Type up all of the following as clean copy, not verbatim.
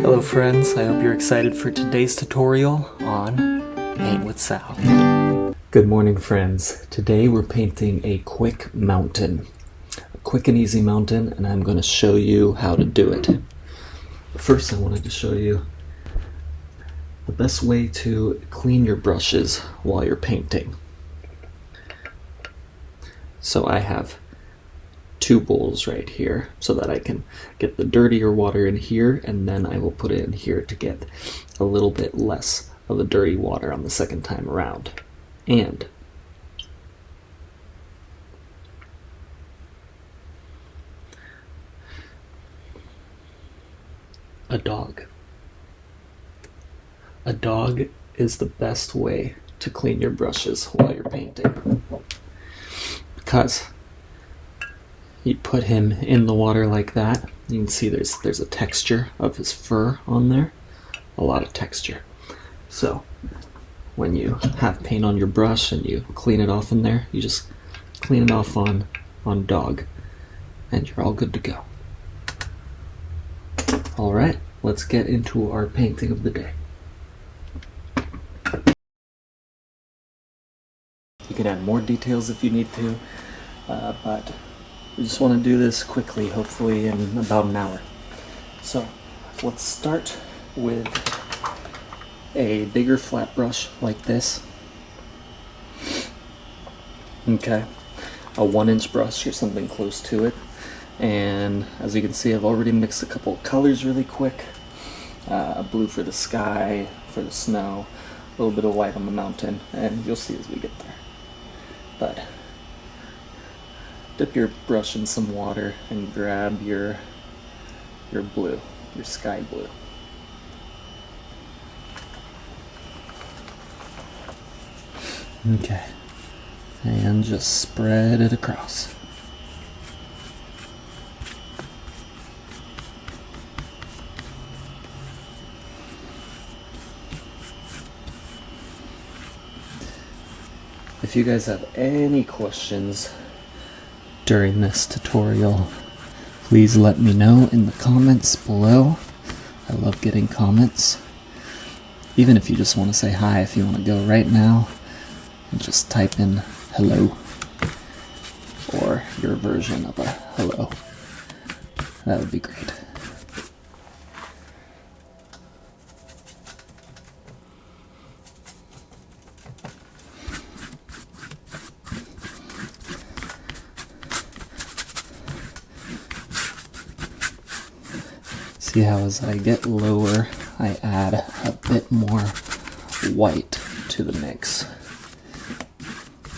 Hello friends, I hope you're excited for today's tutorial on Paint with Sal. Good morning friends. Today we're painting a quick mountain. A quick and easy mountain, and I'm going to show you how to do it. First I wanted to show you the best way to clean your brushes while you're painting. So I have two bowls right here so that I can get the dirtier water in here, and then I will put it in here to get a little bit less of the dirty water on the second time around. And a dog. A dog is the best way to clean your brushes while you're painting, because you put him in the water like that. You can see there's a texture of his fur on there, a lot of texture. So when you have paint on your brush and you clean it off in there, you just clean it off on dog, and you're all good to go. All right, let's get into our painting of the day. You can add more details if you need to, but we just want to do this quickly, hopefully in about an hour. So let's start with a bigger flat brush like this. Okay, a 1-inch brush or something close to it. And as you can see, I've already mixed a couple of colors really quick. Blue for the sky, for the snow, a little bit of white on the mountain, and you'll see as we get there. But dip your brush in some water and grab your blue, your sky blue. Okay, and just spread it across. If you guys have any questions during this tutorial, please let me know in the comments below. I love getting comments. Even if you just want to say hi, if you want to go right now and just type in hello, or your version of a hello, that would be great. See how as I get lower, I add a bit more white to the mix,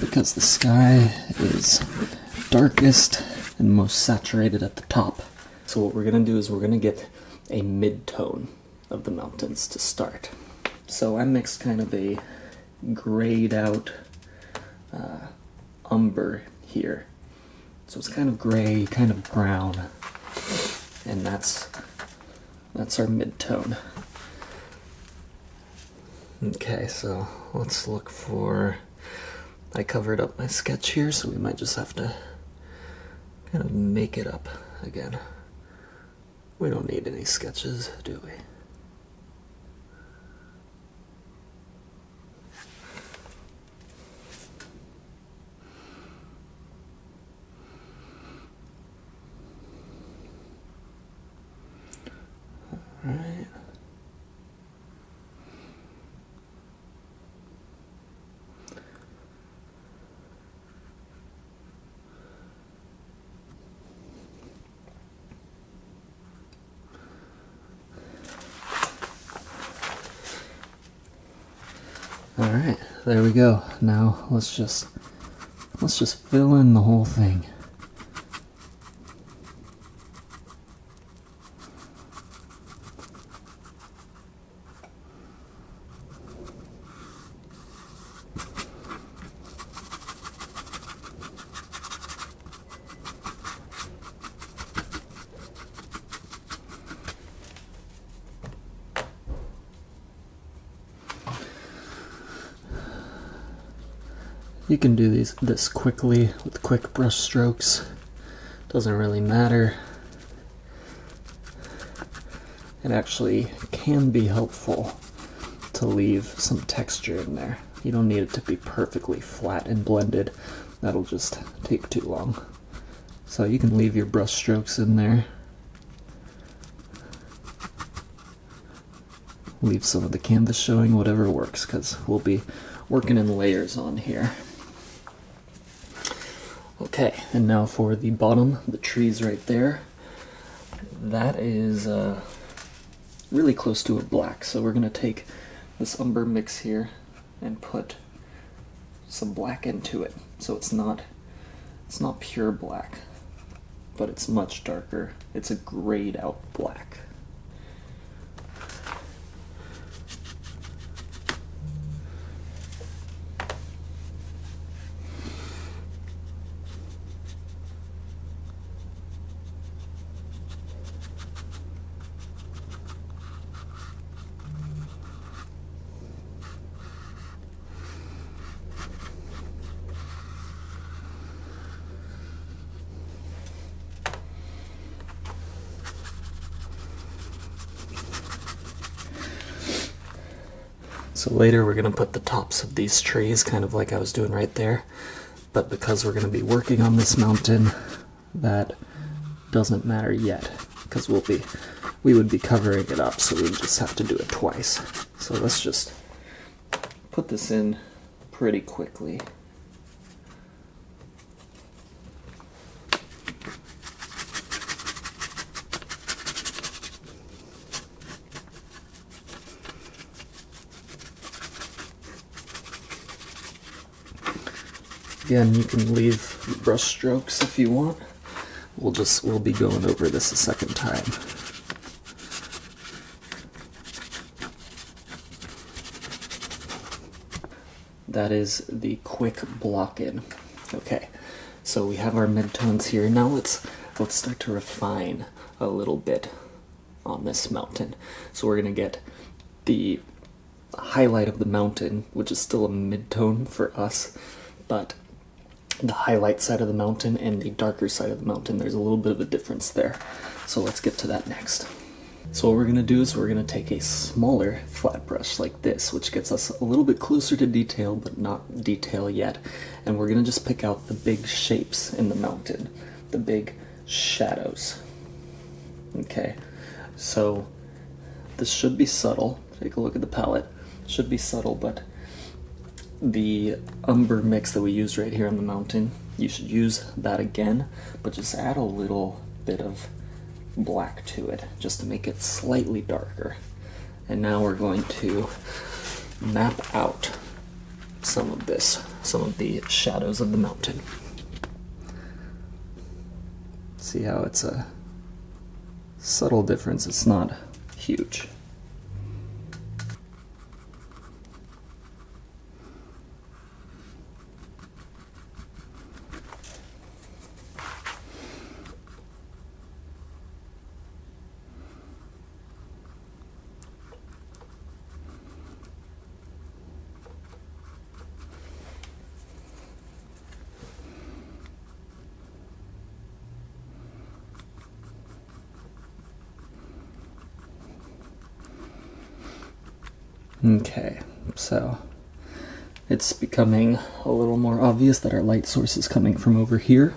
because the sky is darkest and most saturated at the top. So what we're going to do is we're going to get a mid-tone of the mountains to start. So I mixed kind of a grayed out umber here. So it's kind of gray, kind of brown, and that's our mid-tone. Okay, so let's look for, I covered up my sketch here, so we might just have to kind of make it up again. We don't need any sketches, do we? Right. All right, there we go. Now let's just fill in the whole thing. You can do this quickly with quick brush strokes. Doesn't really matter. it actually can be helpful to leave some texture in there. You don't need it to be perfectly flat and blended. That'll just take too long. So you can leave your brush strokes in there. Leave some of the canvas showing, whatever works, because we'll be working in layers on here. Okay, and now for the bottom, the trees right there. That is really close to a black, so we're going to take this umber mix here and put some black into it. So it's not pure black, but it's much darker. It's a grayed out black. So later we're going to put the tops of these trees, kind of like I was doing right there, but because we're going to be working on this mountain, that doesn't matter yet, because we would be covering it up, so we just have to do it twice. So let's just put this in pretty quickly. Again, you can leave brush strokes if you want. We'll be going over this a second time. That is the quick block in. Okay, so we have our midtones here. Now let's start to refine a little bit on this mountain. So we're gonna get the highlight of the mountain, which is still a midtone for us, but the highlight side of the mountain and the darker side of the mountain, there's a little bit of a difference there. So let's get to that next. So what we're going to do is we're going to take a smaller flat brush like this, which gets us a little bit closer to detail, but not detail yet. And we're going to just pick out the big shapes in the mountain, the big shadows. Okay, so this should be subtle. Take a look at the palette. It should be subtle, but the umber mix that we used right here on the mountain, you should use that again, but just add a little bit of black to it just to make it slightly darker. And now we're going to map out some of the shadows of the mountain. See how it's a subtle difference, it's not huge. Okay, so it's becoming a little more obvious that our light source is coming from over here,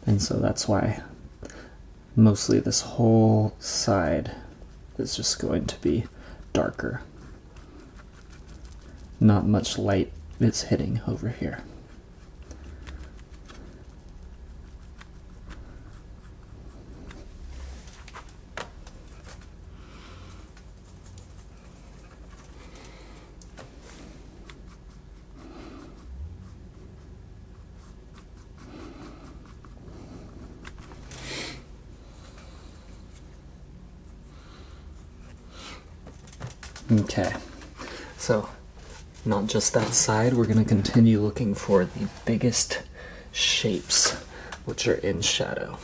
and so that's why mostly this whole side is just going to be darker. Not much light is hitting over here. Okay, so not just that side, we're going to continue looking for the biggest shapes which are in shadow.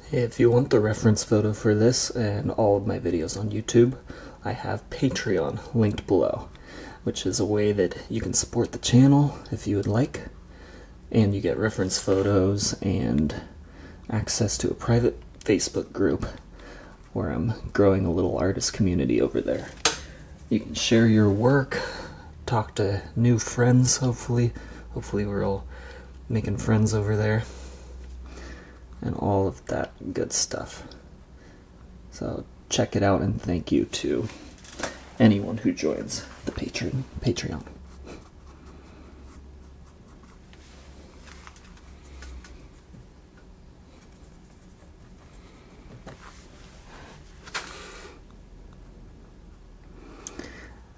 If you want the reference photo for this and all of my videos on YouTube, I have Patreon linked below, which is a way that you can support the channel if you would like, and you get reference photos and access to a private Facebook group where I'm growing a little artist community over there. You can share your work, talk to new friends, hopefully we're all making friends over there, and all of that good stuff. So check it out, and thank you to anyone who joins the Patreon.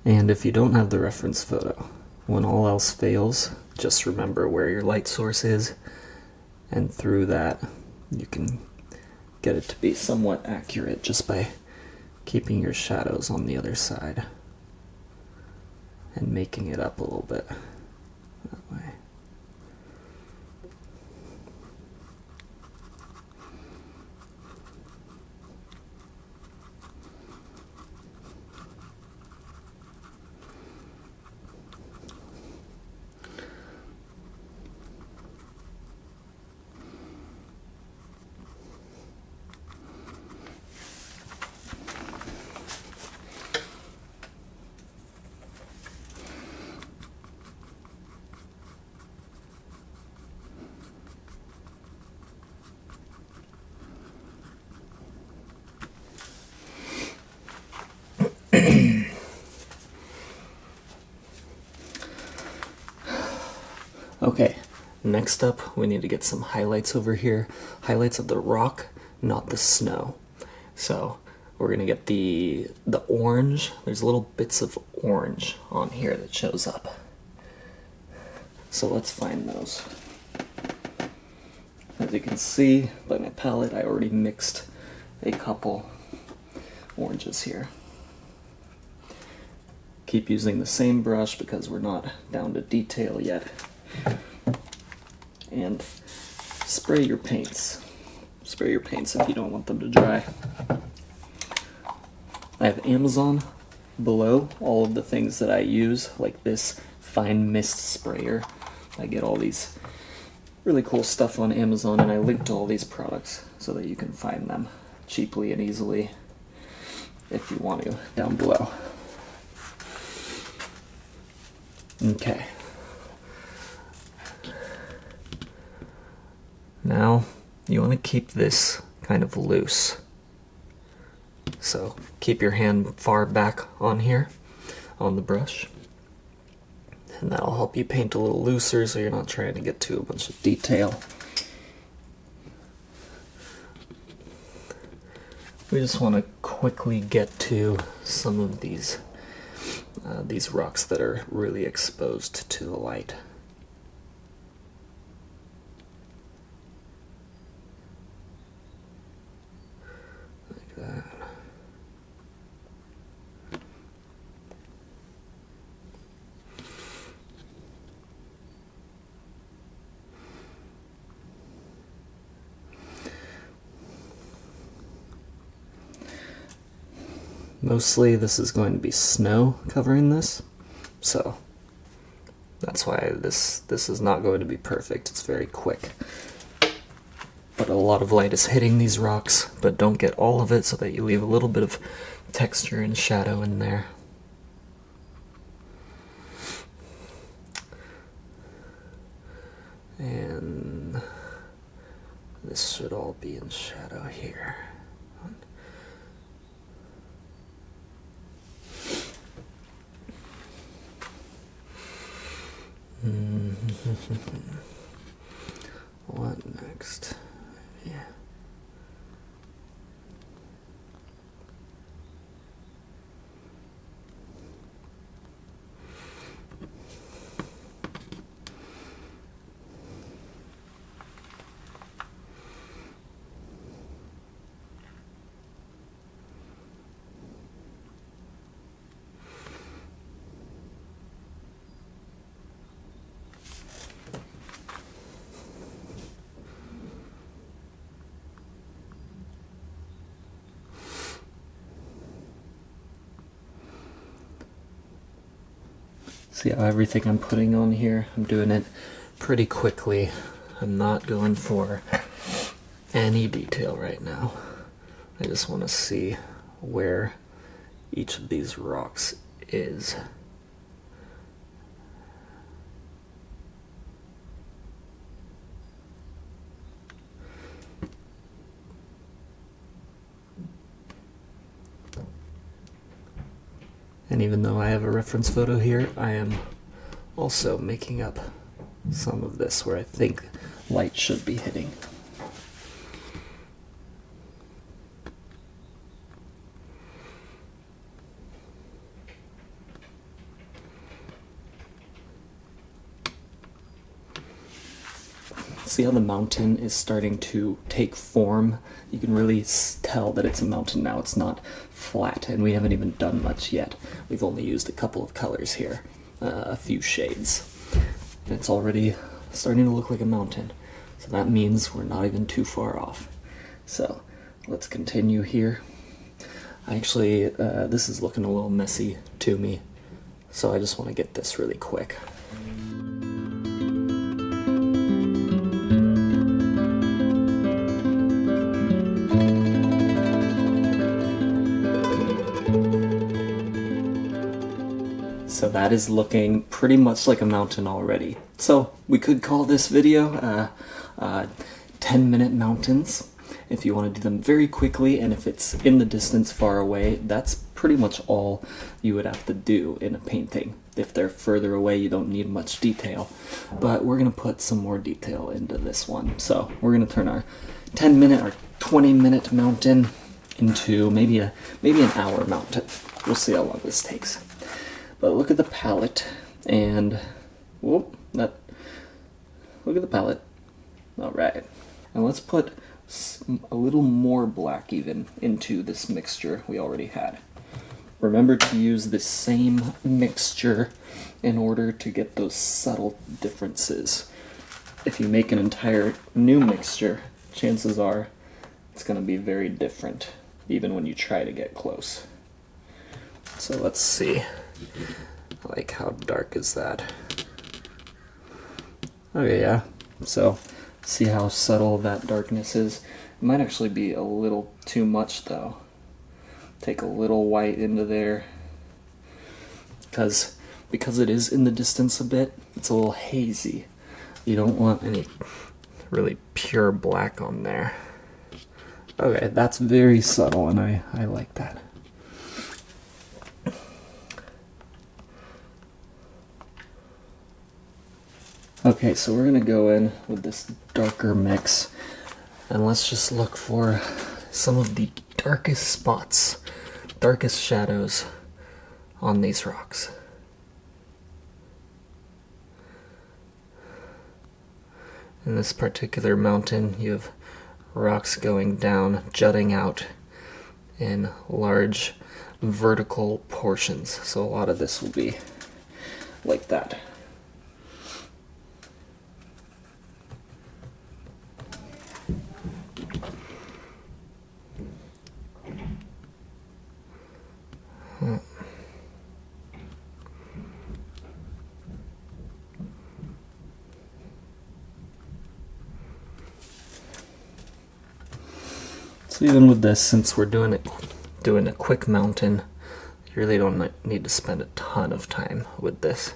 And if you don't have the reference photo, when all else fails, just remember where your light source is, and through that you can get it to be somewhat accurate just by keeping your shadows on the other side and making it up a little bit that way. Okay, next up we need to get some highlights over here. Highlights of the rock, not the snow. So we're gonna get the orange. There's little bits of orange on here that shows up. So let's find those. As you can see by my palette, I already mixed a couple oranges here. Keep using the same brush because we're not down to detail yet. And spray your paints. Spray your paints if you don't want them to dry. I have Amazon below all of the things that I use, like this fine mist sprayer. I get all these really cool stuff on Amazon, and I linked all these products so that you can find them cheaply and easily if you want to down below. Okay. Now, you want to keep this kind of loose. So, keep your hand far back on here, on the brush. And that'll help you paint a little looser so you're not trying to get to a bunch of detail. We just want to quickly get to some of these rocks that are really exposed to the light. Like that. Mostly this is going to be snow covering this, so that's why this is not going to be perfect. It's very quick. But a lot of light is hitting these rocks, but don't get all of it so that you leave a little bit of texture and shadow in there. And this should all be in shadow here. What next? Yeah. See how everything I'm putting on here, I'm doing it pretty quickly. I'm not going for any detail right now. I just want to see where each of these rocks is. And even though I have a reference photo here, I am also making up some of this where I think light should be hitting. See how the mountain is starting to take form? You can really tell that it's a mountain now. It's not flat, and we haven't even done much yet. We've only used a couple of colors here, a few shades. And it's already starting to look like a mountain. So that means we're not even too far off. So let's continue here. Actually, this is looking a little messy to me, so I just want to get this really quick. So that is looking pretty much like a mountain already. So we could call this video 10-minute mountains if you want to do them very quickly, and if it's in the distance far away, that's pretty much all you would have to do in a painting. If they're further away, you don't need much detail, but we're going to put some more detail into this one. So we're going to turn our 10-minute or 20-minute mountain into maybe an hour mountain. We'll see how long this takes. But look at the palette, and look at the palette. All right, and let's put a little more black even into this mixture we already had. Remember to use the same mixture in order to get those subtle differences. If you make an entire new mixture, chances are it's going to be very different, even when you try to get close. So let's see. Like, how dark is that? Okay, yeah. So, see how subtle that darkness is? It might actually be a little too much, though. Take a little white into there. Because it is in the distance a bit, it's a little hazy. You don't want any really pure black on there. Okay, that's very subtle, and I like that. Okay, so we're gonna go in with this darker mix, and let's just look for some of the darkest spots, darkest shadows on these rocks. In this particular mountain, you have rocks going down, jutting out in large vertical portions, so a lot of this will be like that. So even with this, since we're doing a quick mountain, you really don't need to spend a ton of time with this.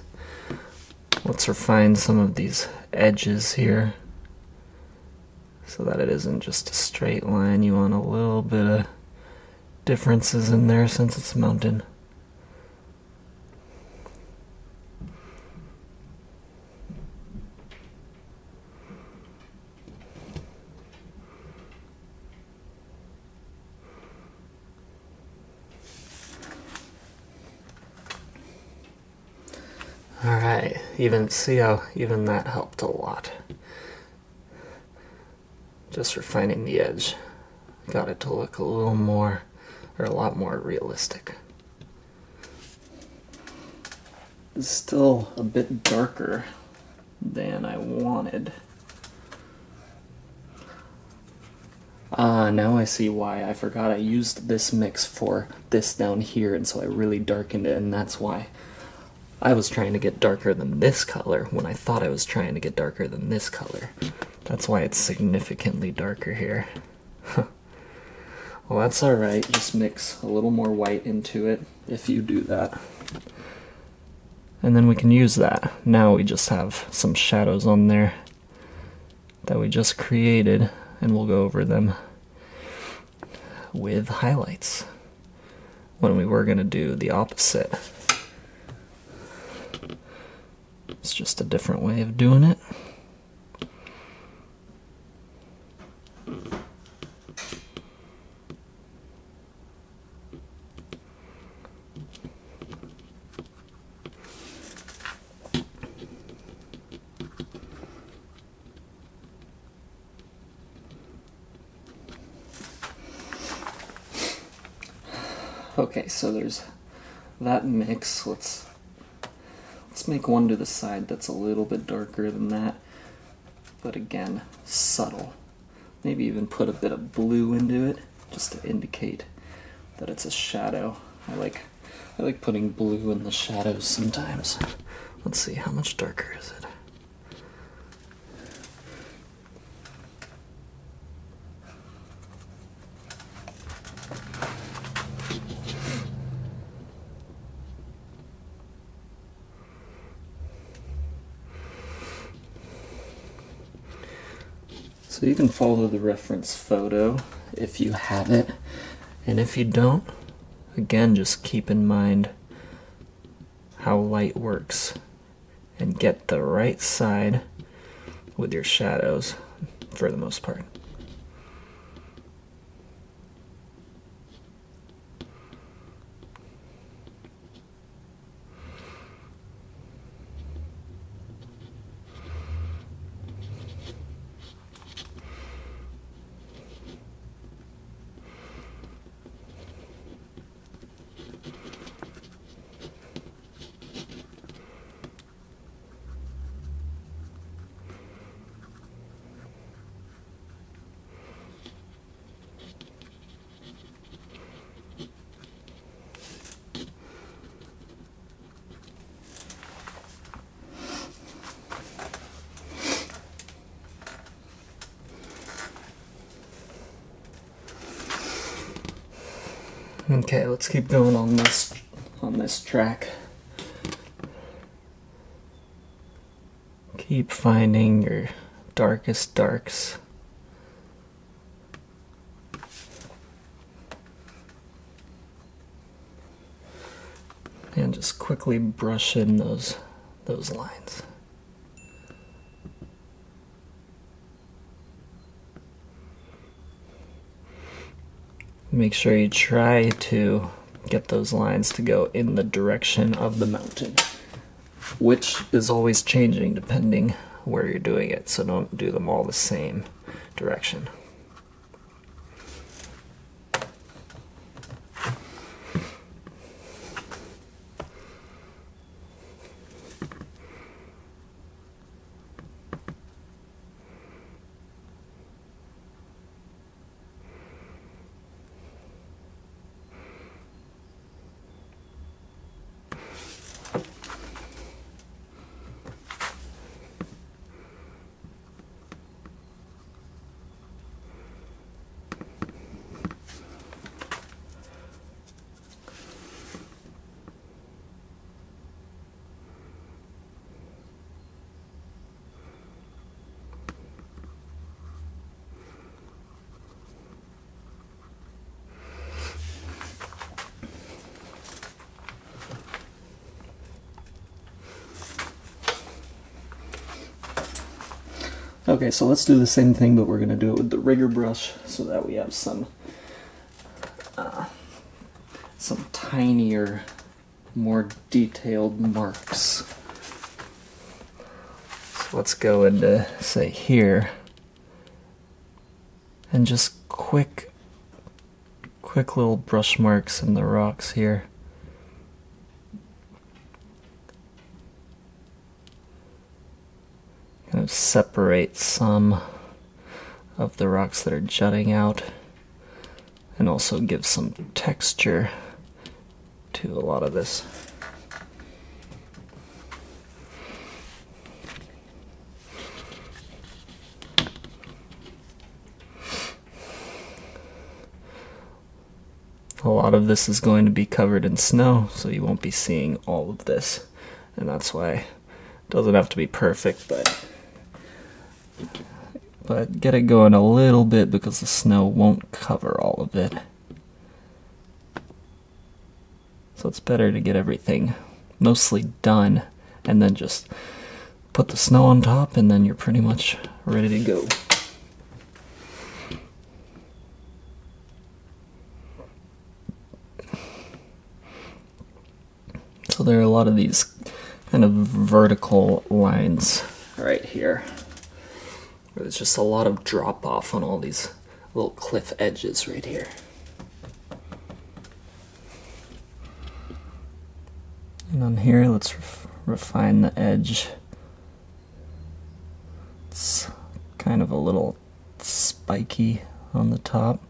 Let's refine some of these edges here so that it isn't just a straight line. You want a little bit of differences in there since it's a mountain. Alright, see how even that helped a lot. Just refining the edge. Got it to look a little more, or a lot more realistic. It's still a bit darker than I wanted. Now I see why. I forgot I used this mix for this down here, and so I really darkened it, and that's why I was trying to get darker than this color when I thought I was trying to get darker than this color. That's why it's significantly darker here. Well, that's alright. Just mix a little more white into it if you do that. And then we can use that. Now we just have some shadows on there that we just created, and we'll go over them with highlights when we were going to do the opposite. It's just a different way of doing it. Okay, so there's that mix. Let's make one to the side that's a little bit darker than that, but again, subtle. Maybe even put a bit of blue into it just to indicate that it's a shadow. I like putting blue in the shadows sometimes. Let's see, how much darker is it? So you can follow the reference photo if you have it, and if you don't, again, just keep in mind how light works and get the right side with your shadows for the most part. Okay, let's keep going on this track. Keep finding your darkest darks. And just quickly brush in those lines. Make sure you try to get those lines to go in the direction of the mountain, which is always changing depending where you're doing it, so don't do them all the same direction. Okay, so let's do the same thing, but we're going to do it with the rigger brush so that we have some tinier, more detailed marks. So let's go into, say, here, and just quick little brush marks in the rocks here. Kind of separate some of the rocks that are jutting out, and also give some texture to a lot of this. A lot of this is going to be covered in snow, so you won't be seeing all of this. And that's why it doesn't have to be perfect, but get it going a little bit because the snow won't cover all of it. So it's better to get everything mostly done and then just put the snow on top, and then you're pretty much ready to go. So there are a lot of these kind of vertical lines right here, where there's just a lot of drop off on all these little cliff edges right here. And on here, let's refine the edge. It's kind of a little spiky on the top.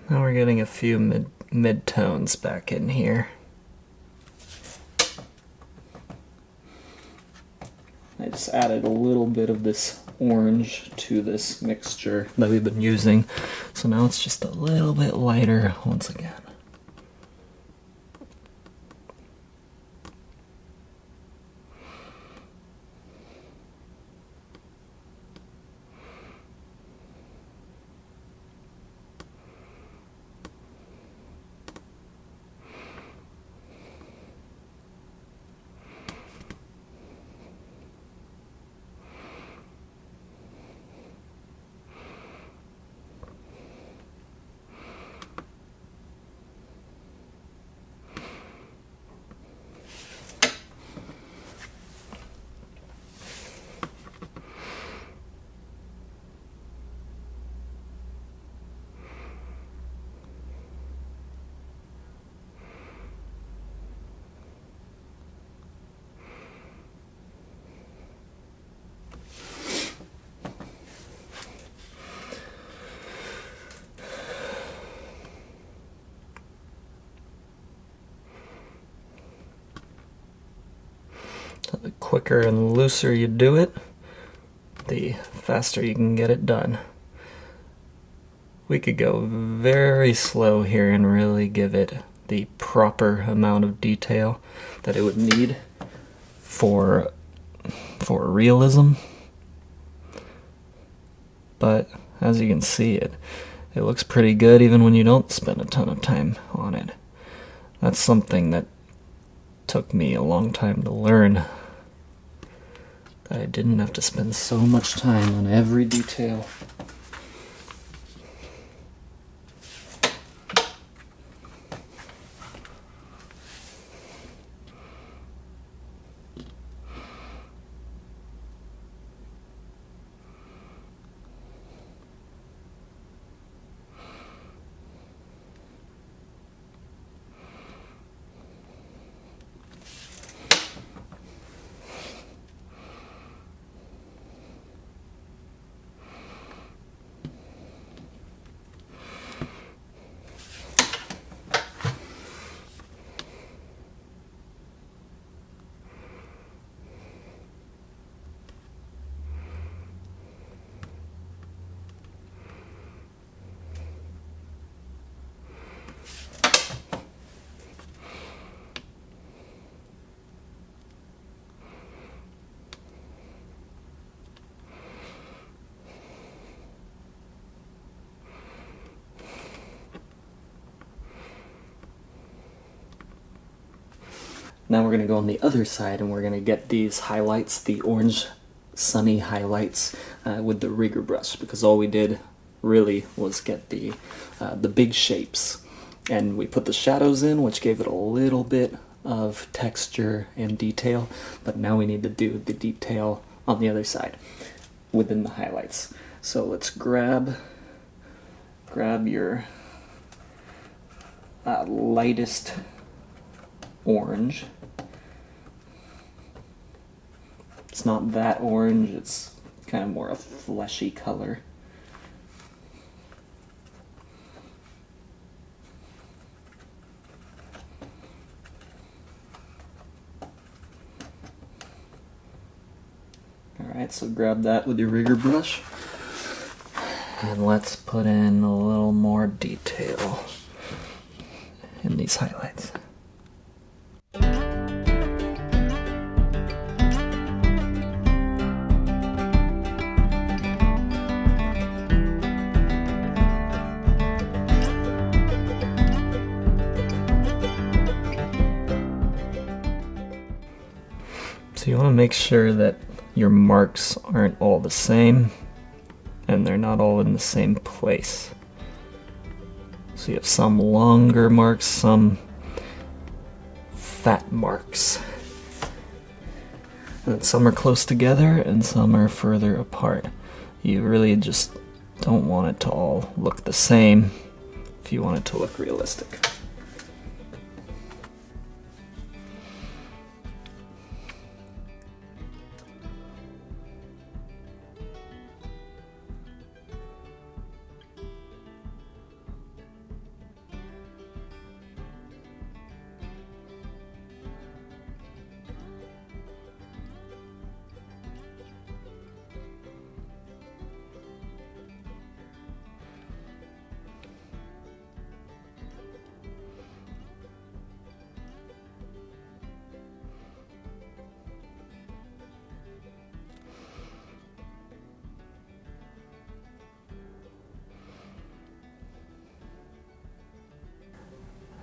Now we're getting a few mid-tones back in here. I just added a little bit of this orange to this mixture that we've been using, so now it's just a little bit lighter once again. The quicker and looser you do it, the faster you can get it done. We could go very slow here and really give it the proper amount of detail that it would need for realism. But as you can see, it looks pretty good even when you don't spend a ton of time on it. That's something that took me a long time to learn. I didn't have to spend so much time on every detail. Now we're going to go on the other side and we're going to get these highlights, the orange sunny highlights with the rigger brush, because all we did really was get the big shapes. And we put the shadows in, which gave it a little bit of texture and detail, but now we need to do the detail on the other side within the highlights. So let's grab your lightest orange It's not that orange, it's kind of more a fleshy color. Alright, so grab that with your rigger brush. And let's put in a little more detail in these highlights. So you want to make sure that your marks aren't all the same and they're not all in the same place. So you have some longer marks, some fat marks. And some are close together and some are further apart. You really just don't want it to all look the same if you want it to look realistic.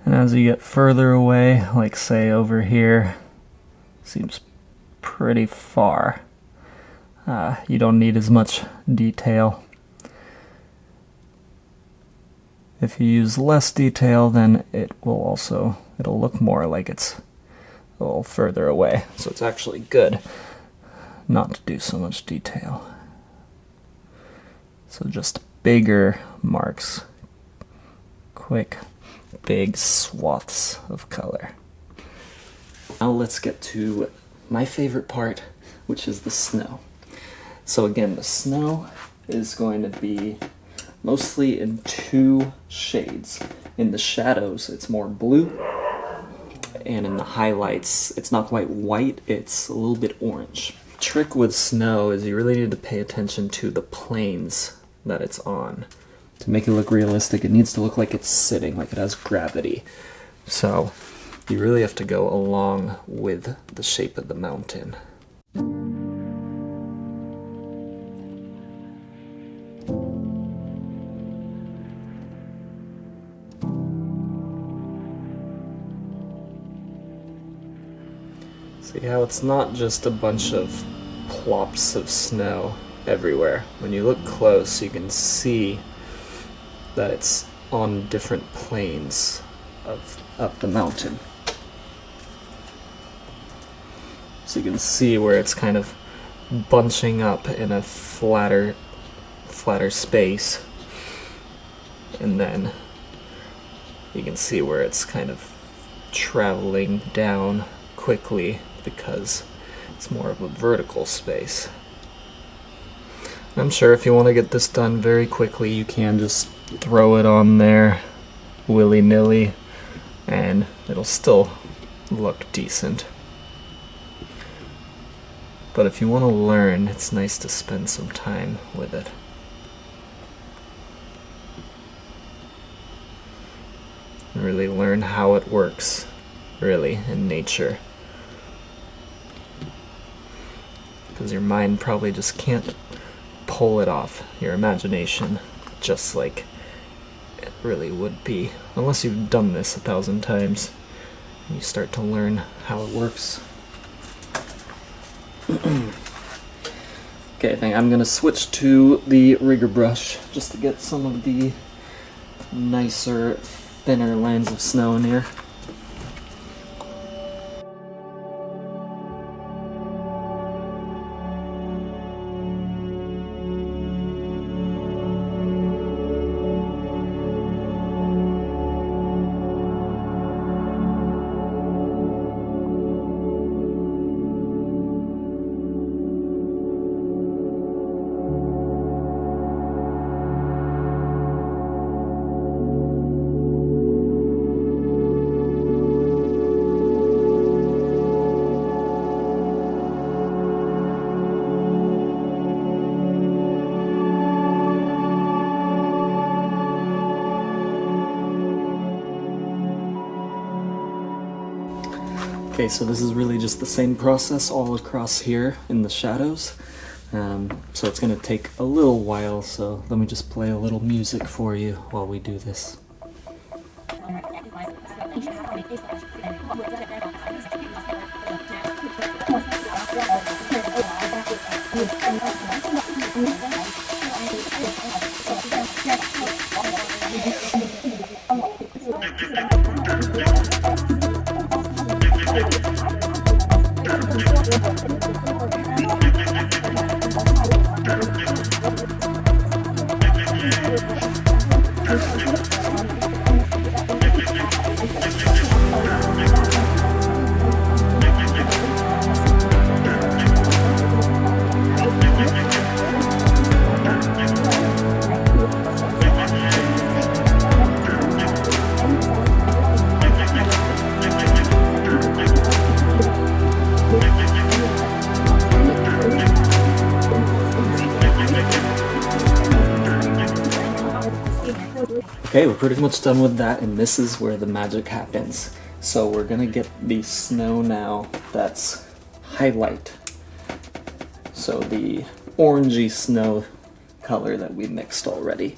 And as you get further away, like say over here, seems pretty far. You don't need as much detail. If you use less detail, then it'll look more like it's a little further away. So it's actually good not to do so much detail. So just bigger marks, quick, big swaths of color. Now let's get to my favorite part, which is the snow. So again, the snow is going to be mostly in two shades. In the shadows, it's more blue, and in the highlights, it's not quite white, it's a little bit orange. The trick with snow is you really need to pay attention to the planes that it's on. To make it look realistic, it needs to look like it's sitting, like it has gravity. So you really have to go along with the shape of the mountain. See how it's not just a bunch of plops of snow everywhere. When you look close, you can see that it's on different planes of the mountain. So you can see where it's kind of bunching up in a flatter space, and then you can see where it's kind of traveling down quickly because it's more of a vertical space. I'm sure if you want to get this done very quickly, you can just throw it on there willy-nilly and it'll still look decent. But if you want to learn, it's nice to spend some time with it. And really learn how it works, really, in nature. Because your mind probably just can't pull it off, your imagination, just like it really would be, unless you've done this 1,000 times and you start to learn how it works. Okay, I think I'm gonna switch to the rigger brush just to get some of the nicer, thinner lines of snow in here. Okay, so this is really just the same process all across here in the shadows. So it's going to take a little while, so let me just play a little music for you while we do this. Okay, we're pretty much done with that, and this is where the magic happens. So we're gonna get the snow now that's highlight. So the orangey snow color that we mixed already.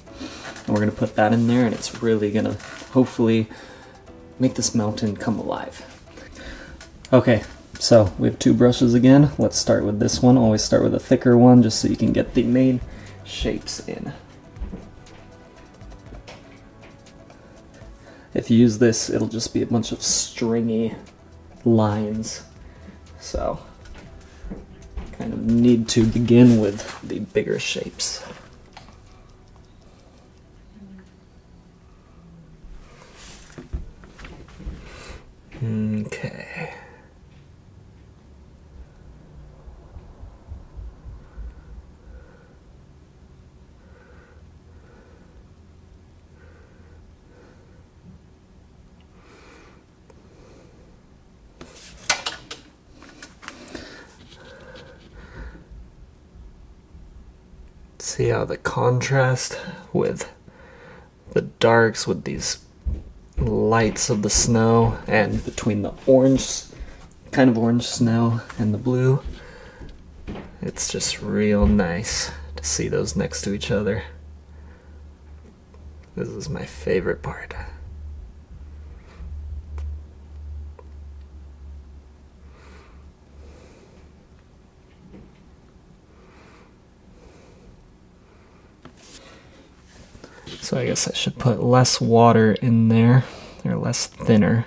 And we're gonna put that in there, and it's really gonna hopefully make this mountain come alive. Okay, so we have two brushes again. Let's start with this one. Always start with a thicker one just so you can get the main shapes in. If you use this, it'll just be a bunch of stringy lines. So, kind of need to begin with the bigger shapes. Okay. See how the contrast with the darks with these lights of the snow, and between the orange, kind of orange snow and the blue, it's just real nice to see those next to each other. This is my favorite part. So I guess I should put less water in there, or less thinner.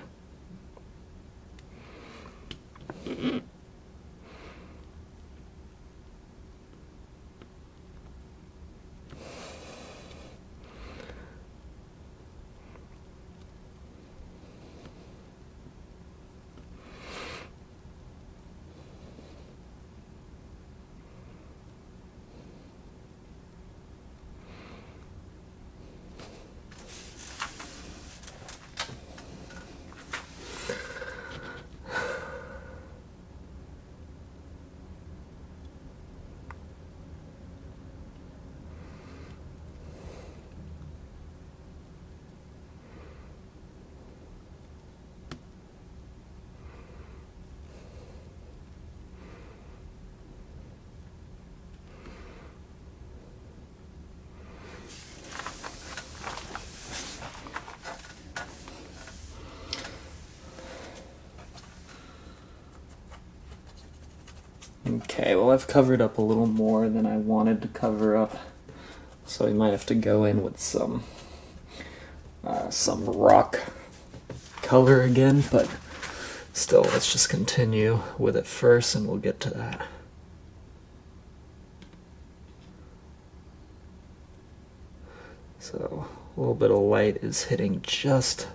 Okay, well I've covered up a little more than I wanted to cover up, so we might have to go in with some rock color again, but still, let's just continue with it first and we'll get to that. So a little bit of light is hitting just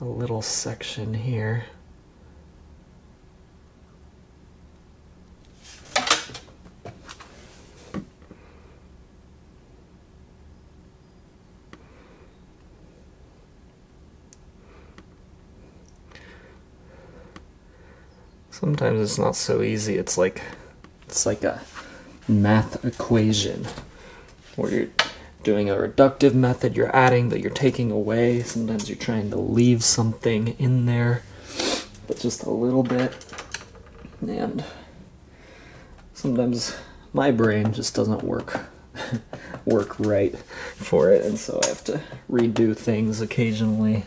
a little section here. Sometimes it's not so easy. It's like a math equation where you're doing a reductive method, you're adding, but you're taking away. Sometimes you're trying to leave something in there. but just a little bit. And sometimes my brain just doesn't work right for it, and so I have to redo things occasionally.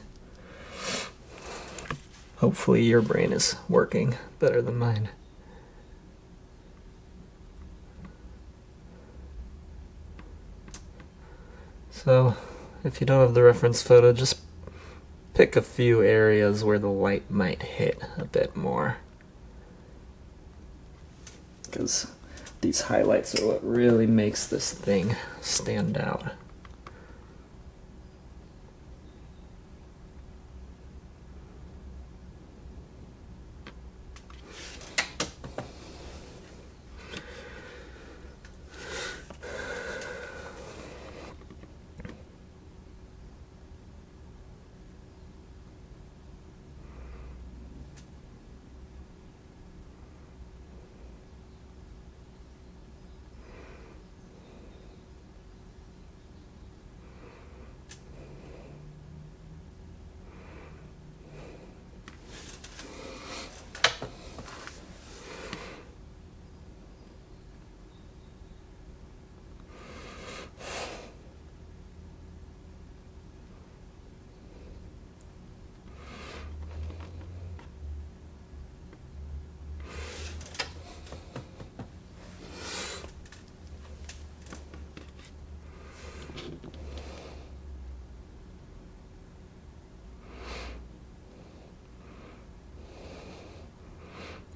Hopefully your brain is working better than mine. So, if you don't have the reference photo, just pick a few areas where the light might hit a bit more, because these highlights are what really makes this thing stand out.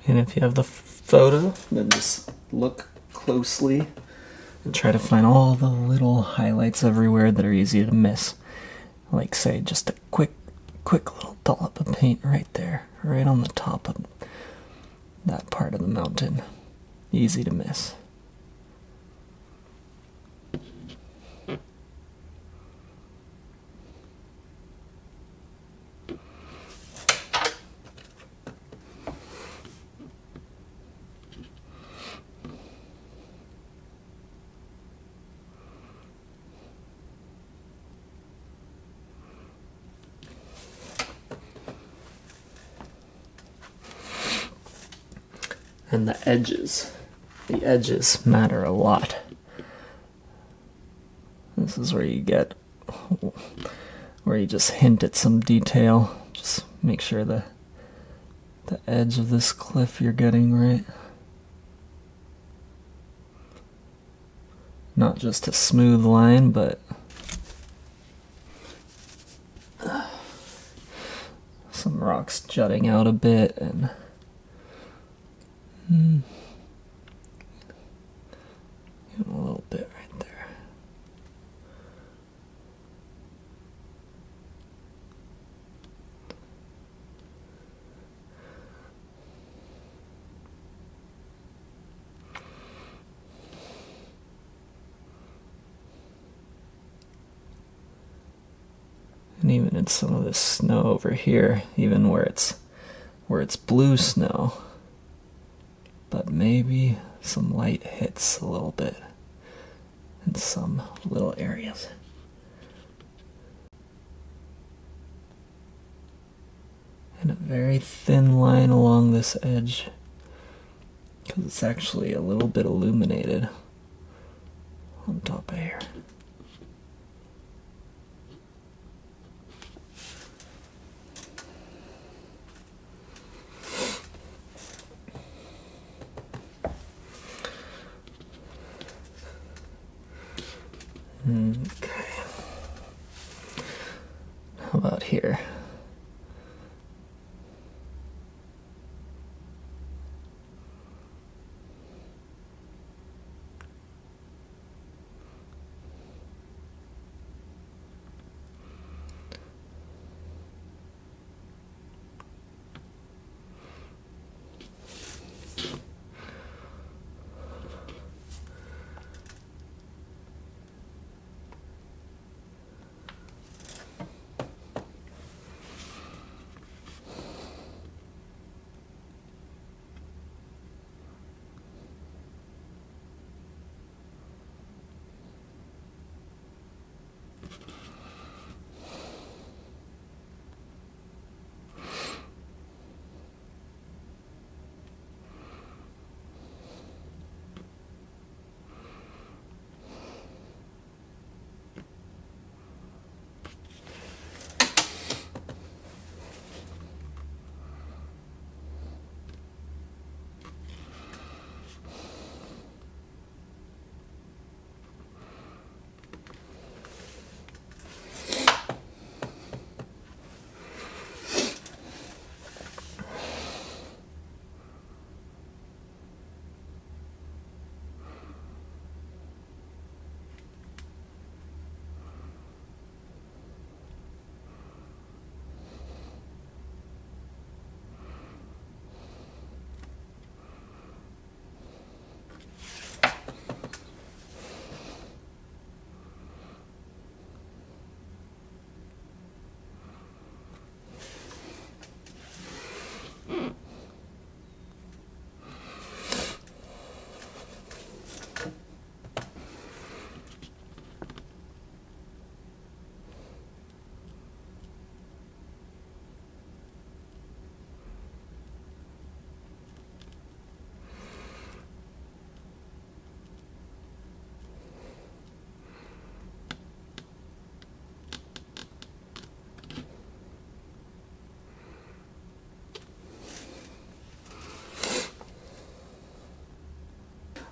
And if you have the photo, then just look closely and try to find all the little highlights everywhere that are easy to miss. Like, say, just a quick little dollop of paint right there, right on the top of that part of the mountain. Easy to miss. And the edges matter a lot. This is where you just hint at some detail. Just make sure the edge of this cliff you're getting right. Not just a smooth line, but some rocks jutting out a bit, and even a little bit right there. And even in some of this snow over here, even where it's blue snow, but maybe some light hits a little bit in some little areas. And a very thin line along this edge, because it's actually a little bit illuminated on top of here. Okay. How about here?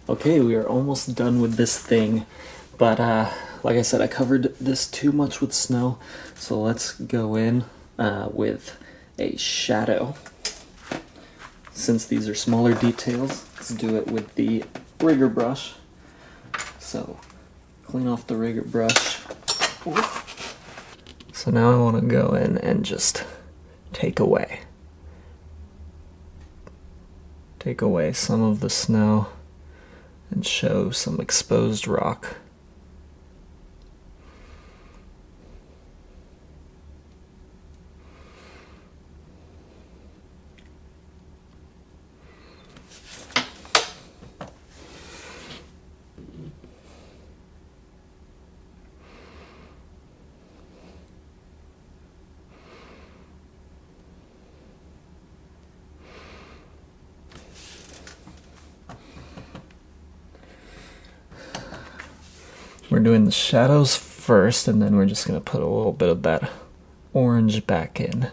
Okay, we are almost done with this thing, but like I said, I covered this too much with snow, so let's go in with a shadow. Since these are smaller details, let's do it with the rigger brush. So clean off the rigger brush. So now I want to go in and just take away some of the snow and show some exposed rock. We're doing the shadows first, and then we're just going to put a little bit of that orange back in.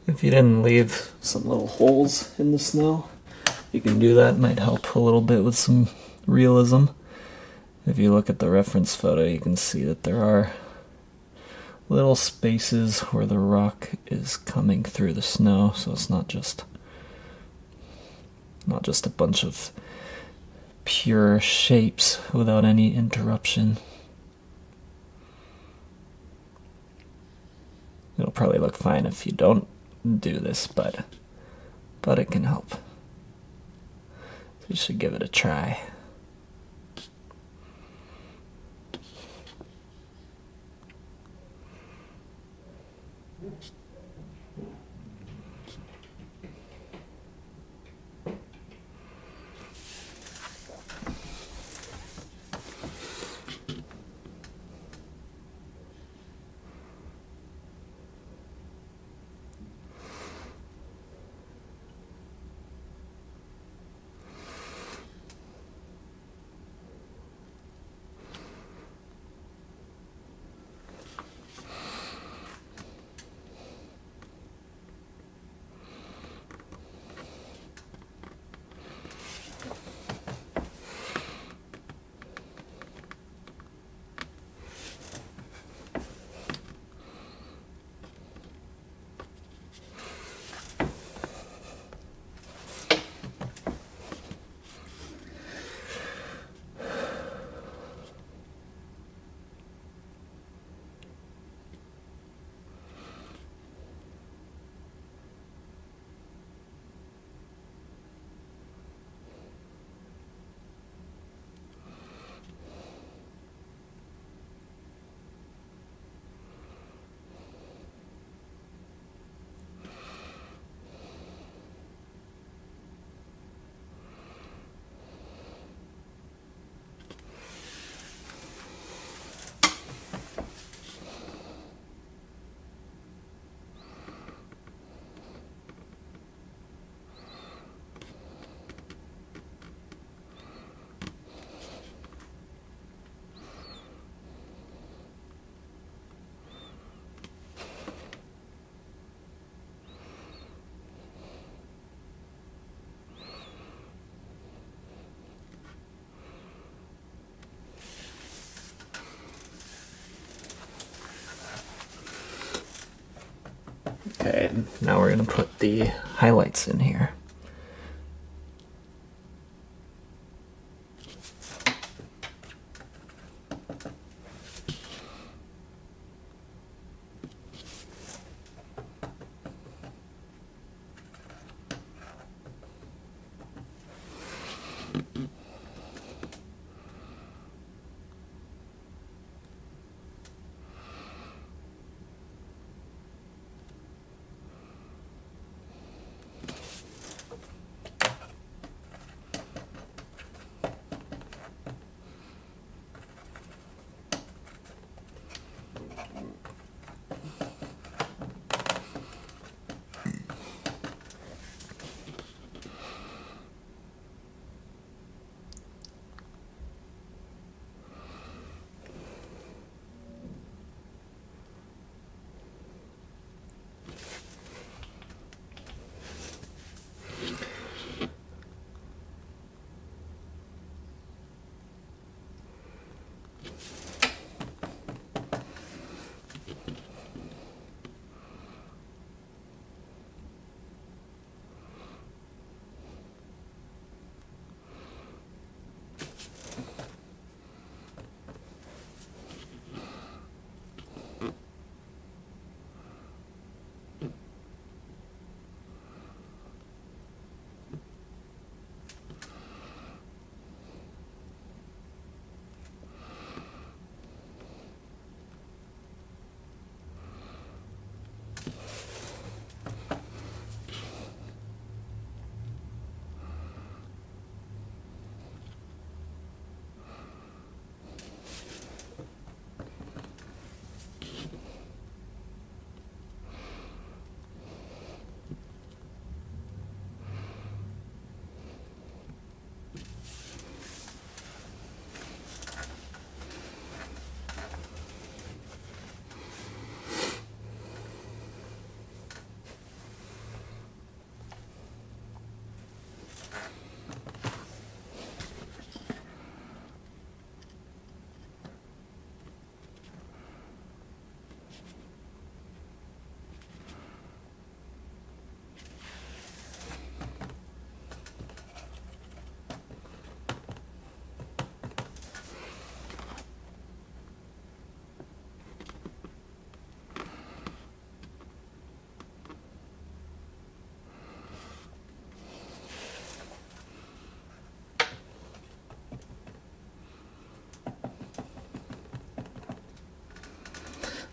If you didn't leave some little holes in the snow, you can do that. It might help a little bit with some realism. If you look at the reference photo, you can see that there are little spaces where the rock is coming through the snow, so it's not just a bunch of pure shapes without any interruption. It'll probably look fine if you don't do this, but it can help. So you should give it a try. Okay, now we're going to put the highlights in here.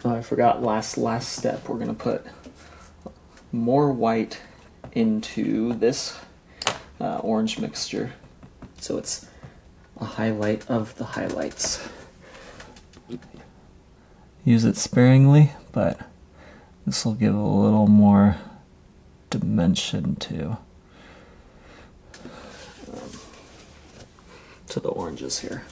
Oh, I forgot last step. We're going to put more white into this orange mixture, so it's a highlight of the highlights. Use it sparingly, but this will give a little more dimension to the oranges here.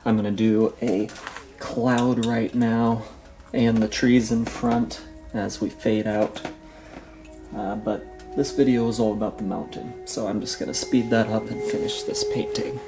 I'm going to do a cloud right now and the trees in front as we fade out. But this video is all about the mountain, so I'm just going to speed that up and finish this painting.